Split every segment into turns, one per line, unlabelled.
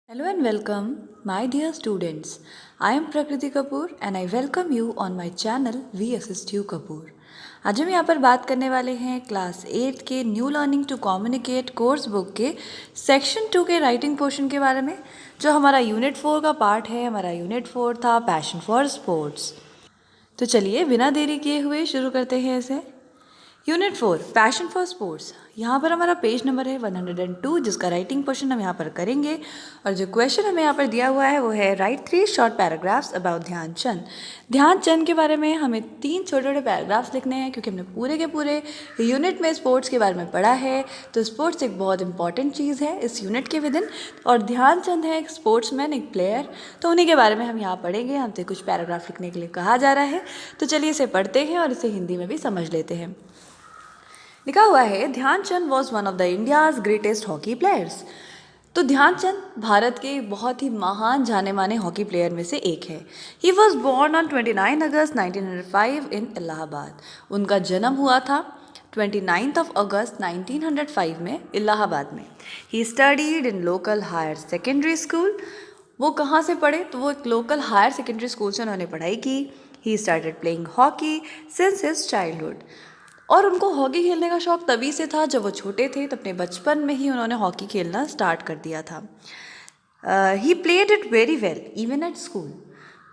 Hello and welcome, my dear students. I am Prakriti Kapoor and I welcome you on my channel We Assist You Kapoor. आज हम यहाँ पर बात करने वाले हैं क्लास 8 के new learning to communicate course book के सेक्शन 2 के राइटिंग पोर्शन के बारे में, जो हमारा यूनिट 4 का पार्ट है। हमारा यूनिट 4 था पैशन फॉर स्पोर्ट्स। तो चलिए बिना देरी किए हुए शुरू करते हैं इसे। Unit 4 passion for sports. यहाँ पर हमारा पेज नंबर है 102, जिसका राइटिंग पोर्शन हम यहाँ पर करेंगे। और जो क्वेश्चन हमें यहाँ पर दिया हुआ है वो है write 3 short paragraphs about Dhyanchand. Dhyanchand के बारे में हमें 3 छोटे छोटे पैराग्राफ्स लिखने हैं, क्योंकि हमने पूरे के पूरे यूनिट में स्पोर्ट्स के बारे में पढ़ा है। तो स्पोर्ट्स एक बहुत इंपॉर्टेंट चीज़ है इस यूनिट के विदिन, और ध्यानचंद है एक स्पोर्ट्समैन, एक प्लेयर। तो उन्हीं के बारे में हम यहाँ पढ़ेंगे। हमसे कुछ पैराग्राफ लिखने के लिए कहा जा रहा है, तो चलिए इसे पढ़ते हैं और इसे हिंदी में भी समझ लेते हैं। लिखा हुआ है Dhyanchand was one of the India's greatest hockey players. तो ध्यानचंद भारत के बहुत ही महान जाने माने हॉकी प्लेयर में से एक है। ही वॉज बोर्न ऑन 29 अगस्त 1905 इन इलाहाबाद। उनका जन्म हुआ था 29 अगस्त 1905 में इलाहाबाद में। He studied in local higher secondary school. वो कहाँ से पढ़े? तो वो एक लोकल हायर सेकेंडरी स्कूल से उन्होंने पढ़ाई की। He started playing hockey since his childhood. और उनको हॉकी खेलने का शौक़ तभी से था जब वो छोटे थे, तो अपने बचपन में ही उन्होंने हॉकी खेलना स्टार्ट कर दिया था। He played it very well even at school.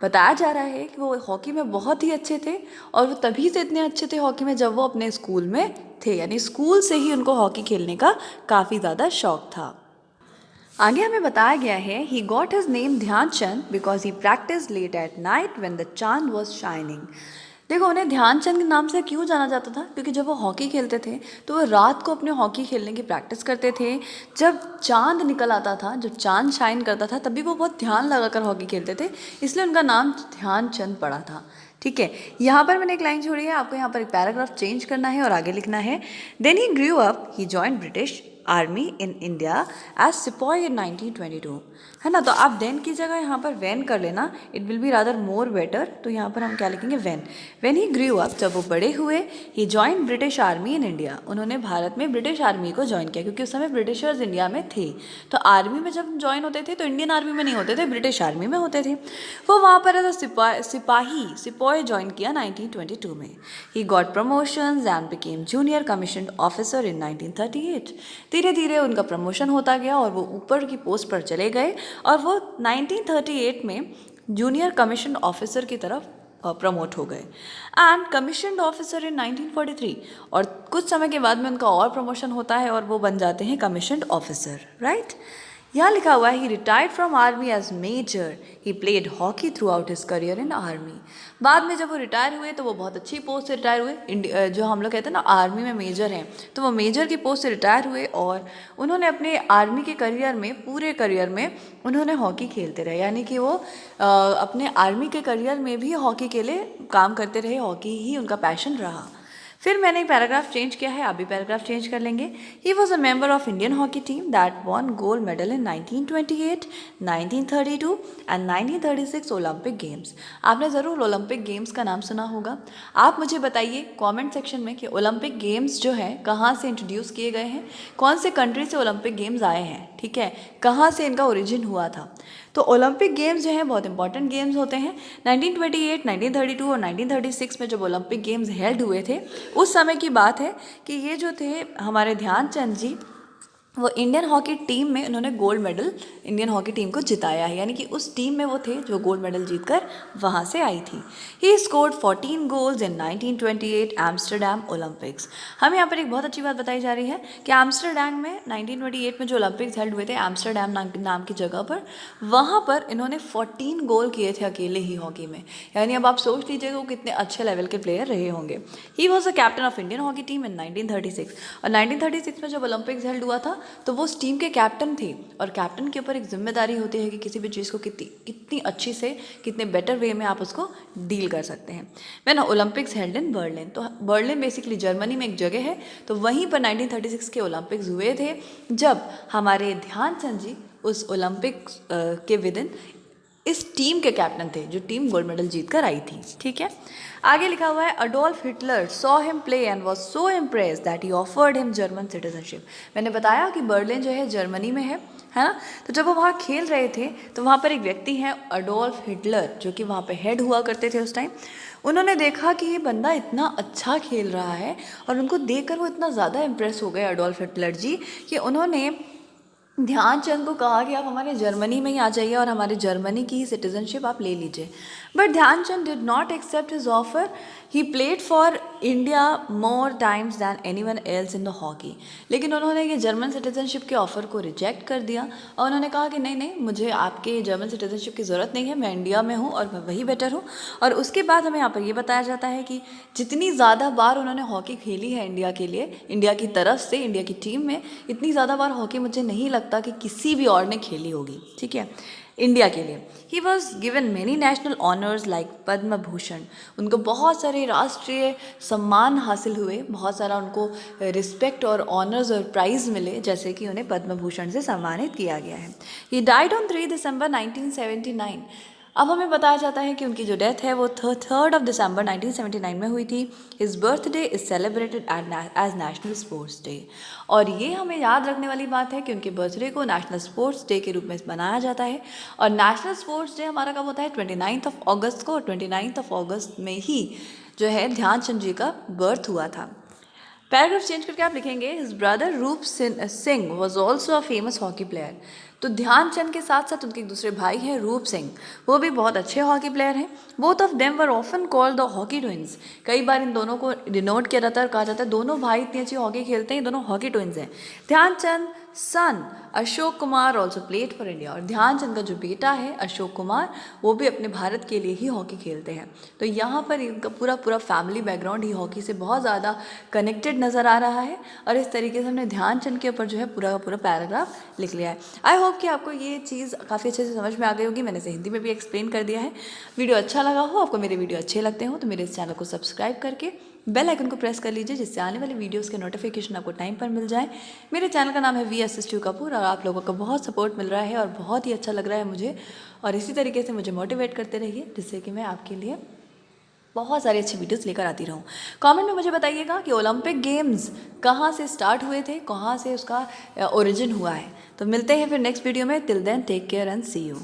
बताया जा रहा है कि वो हॉकी में बहुत ही अच्छे थे, और वो तभी से इतने अच्छे थे हॉकी में जब वो अपने स्कूल में थे, यानी स्कूल से ही उनको हॉकी खेलने का काफ़ी ज़्यादा शौक़ था। आगे हमें बताया गया है he got his name Dhyanchand because he practice late at night when the chand was shining. देखो, उन्हें ध्यानचंद के नाम से क्यों जाना जाता था? क्योंकि जब वो हॉकी खेलते थे तो वो रात को अपने हॉकी खेलने की प्रैक्टिस करते थे। जब चांद निकल आता था, जब चांद शाइन करता था, तभी वो बहुत ध्यान लगाकर हॉकी खेलते थे, इसलिए उनका नाम ध्यानचंद पड़ा था। ठीक है, यहाँ पर मैंने एक लाइन छोड़ी है, आपको यहाँ पर एक पैराग्राफ चेंज करना है और आगे लिखना है। Then he grew up, he joined British army in India as sepoy in 1922। है ना? तो आप देन की जगह यहाँ पर वैन कर लेना, it will be rather more better. तो यहाँ पर हम क्या लिखेंगे? When. When he grew up, जब वो बड़े हुए, he join British army in India. उन्होंने भारत में ब्रिटिश आर्मी को ज्वाइन किया, क्योंकि उस समय ब्रिटिशर्स इंडिया में थे। तो आर्मी में जब ज्वाइन होते थे तो इंडियन आर्मी में नहीं होते थे, ब्रिटिश आर्मी में होते थे। वो वहाँ पर एज सिपाही ज्वाइन किया 1922 में। He got promotions and became junior commission officer in 1938। धीरे धीरे उनका प्रमोशन होता गया और वो ऊपर की पोस्ट पर चले गए, और वो 1938 में जूनियर कमीशन ऑफिसर की तरफ प्रमोट हो गए। एंड कमीशन ऑफिसर इन 1943, और कुछ समय के बाद में उनका और प्रमोशन होता है और वो बन जाते हैं कमीशन ऑफिसर। राइट, यहाँ लिखा हुआ है he retired from army as major. He played hockey throughout his career in army. बाद में जब वो रिटायर हुए तो वो बहुत अच्छी पोस्ट से रिटायर हुए। जो हम लोग कहते हैं ना आर्मी में मेजर हैं, तो वो मेजर की पोस्ट से रिटायर हुए, और उन्होंने अपने आर्मी के करियर में, पूरे करियर में उन्होंने हॉकी खेलते रहे। यानी कि वो अपने आर्मी के करियर में भी हॉकी के लिए काम करते रहे, हॉकी ही उनका पैशन रहा। फिर मैंने एक पैराग्राफ चेंज किया है, आप भी पैराग्राफ चेंज कर लेंगे। ही was a member of Indian hockey team that won gold medal in 1928, 1932 and 1936 Olympic games. आपने ज़रूर ओलंपिक गेम्स का नाम सुना होगा। आप मुझे बताइए कमेंट सेक्शन में कि ओलंपिक गेम्स जो है कहाँ से इंट्रोड्यूस किए गए हैं, कौन से कंट्री से ओलंपिक गेम्स आए हैं। ठीक है, कहाँ से इनका ओरिजिन हुआ था। तो ओलंपिक गेम्स जो हैं बहुत इंपॉर्टेंट गेम्स होते हैं। 1928, 1932 और 1936 में जब ओलंपिक गेम्स हेल्ड हुए थे, उस समय की बात है कि ये जो थे हमारे ध्यानचंद जी, वो इंडियन हॉकी टीम में उन्होंने gold medal Indian hockey team को जिताया है। यानी कि उस टीम में वो थे जो गोल्ड मेडल जीतकर वहाँ से आई थी। He scored 14 goals in 1928 Amsterdam Olympics. हमें यहाँ पर एक बहुत अच्छी बात बताई जा रही है कि एम्स्टरडैम में 1928 में जो ओलंपिक्स हेल्ड हुए थे एम्स्टरडैम नाम की जगह पर, वहाँ पर इन्होंने 14 गोल किए थे अकेले ही हॉकी में। यानी अब आप सोच लीजिएगा वो कितने अच्छे लेवल के प्लेयर रहे होंगे। He was a captain of Indian hockey team in 1936। और 1936 में जब ओलंपिक्स हेल्ड हुआ था तो वो उस टीम के कैप्टन थे, और कैप्टन के ऊपर एक जिम्मेदारी होती है कि किसी भी चीज़ को कितनी अच्छी से, कितने बेटर वे में आप उसको डील कर सकते हैं। When Olympics held in Berlin, तो बर्लिन बेसिकली जर्मनी में एक जगह है, तो वहीं पर 1936 के ओलंपिक्स हुए थे, जब हमारे ध्यानचंद जी उस ओलंपिक्स के विदिन इस टीम के कैप्टन थे जो टीम गोल्ड मेडल जीत कर आई थी। ठीक है, आगे लिखा हुआ है Adolf Hitler saw him play and was so impress that he offered him German citizenship. मैंने बताया कि बर्लिन जो है जर्मनी में है ना। तो जब वो वहाँ खेल रहे थे तो वहाँ पर एक व्यक्ति हैं अडोल्फ हिटलर जो कि वहाँ पे हेड हुआ करते थे उस टाइम। उन्होंने देखा कि ये बंदा इतना अच्छा खेल रहा है और उनको देखकर वो इतना ज़्यादा इम्प्रेस हो गए अडोल्फ हिटलर जी कि उन्होंने ध्यानचंद को कहा कि आप हमारे जर्मनी में ही आ जाइए और हमारे जर्मनी की ही सिटीजनशिप आप ले लीजिए। But Dhyanchand did not accept his offer. He played for India more times than anyone else in the hockey. लेकिन उन्होंने ये जर्मन सिटीजनशिप के ऑफ़र को रिजेक्ट कर दिया और उन्होंने कहा कि नहीं नहीं, मुझे आपके जर्मन सिटीजनशिप की ज़रूरत नहीं है, मैं इंडिया में हूँ और मैं वही बेटर हूँ। और उसके बाद हमें यहाँ पर ये बताया जाता है कि जितनी ज़्यादा बार उन्होंने हॉकी खेली है इंडिया के लिए, इंडिया की तरफ से, इंडिया की टीम में, इतनी ज़्यादा बार हॉकी मुझे नहीं लगता कि किसी भी और ने खेली होगी। ठीक है, इंडिया के लिए। He was given many national honours like Padma Bhushan. उनको बहुत सारे राष्ट्रीय सम्मान हासिल हुए, बहुत सारा उनको रिस्पेक्ट और ऑनर्स और प्राइज़ मिले, जैसे कि उन्हें पद्म भूषण से सम्मानित किया गया है। ही डाइड ऑन 3 दिसंबर 1979। अब हमें बताया जाता है कि उनकी जो डेथ है वो 3 दिसंबर 1979 में हुई थी। His birthday is celebrated as national sports day. और ये हमें याद रखने वाली बात है कि उनके बर्थडे को नेशनल स्पोर्ट्स डे के रूप में मनाया जाता है। और नेशनल स्पोर्ट्स डे हमारा कब होता है? 29 अगस्त को। और 29 अगस्त में ही जो है ध्यानचंद जी का बर्थ हुआ था। पैराग्राफ चेंज करके आप लिखेंगे हिज ब्रदर रूप Singh was also a famous hockey player. तो ध्यानचंद के साथ साथ उनके एक दूसरे भाई हैं रूप सिंह, वो भी बहुत अच्छे हॉकी प्लेयर हैं। Both of them were often called the hockey twins. कई बार इन दोनों को डिनोट किया जाता है और कहा जाता है दोनों भाई इतनी अच्छी हॉकी खेलते हैं, दोनों हॉकी ट्विंस हैं। Dhyan Chand son Ashok Kumar also played for India. और ध्यानचंद का जो बेटा है अशोक कुमार, वो भी अपने भारत के लिए ही हॉकी खेलते हैं। तो यहाँ पर इनका पूरा पूरा फैमिली बैकग्राउंड ही हॉकी से बहुत ज़्यादा कनेक्टेड नज़र आ रहा है। और इस तरीके से हमने ध्यानचंद के ऊपर जो है पूरा का पूरा पैराग्राफ लिख लिया है। आई होप कि आपको ये चीज़ काफ़ी अच्छे से समझ में आ गई होगी। मैंने इसे हिंदी में भी एक्सप्लेन कर दिया है। वीडियो अच्छा लगा हो, आपको मेरे वीडियो अच्छे लगते हो, तो मेरे इस चैनल को सब्सक्राइब करके बेल आइकन को प्रेस कर लीजिए, जिससे आने वाली वीडियोस के नोटिफिकेशन आपको टाइम पर मिल जाए। मेरे चैनल का नाम है VSS2 कपूर और आप लोगों का बहुत सपोर्ट मिल रहा है और बहुत ही अच्छा लग रहा है मुझे। और इसी तरीके से मुझे मोटिवेट करते रहिए, जिससे कि मैं आपके लिए बहुत सारी अच्छी वीडियोस लेकर आती रहूँ। कमेंट में मुझे बताइएगा कि ओलंपिक गेम्स कहाँ से स्टार्ट हुए थे, कहाँ से उसका ओरिजिन हुआ है। तो मिलते हैं फिर नेक्स्ट वीडियो में। Till then take care and see you.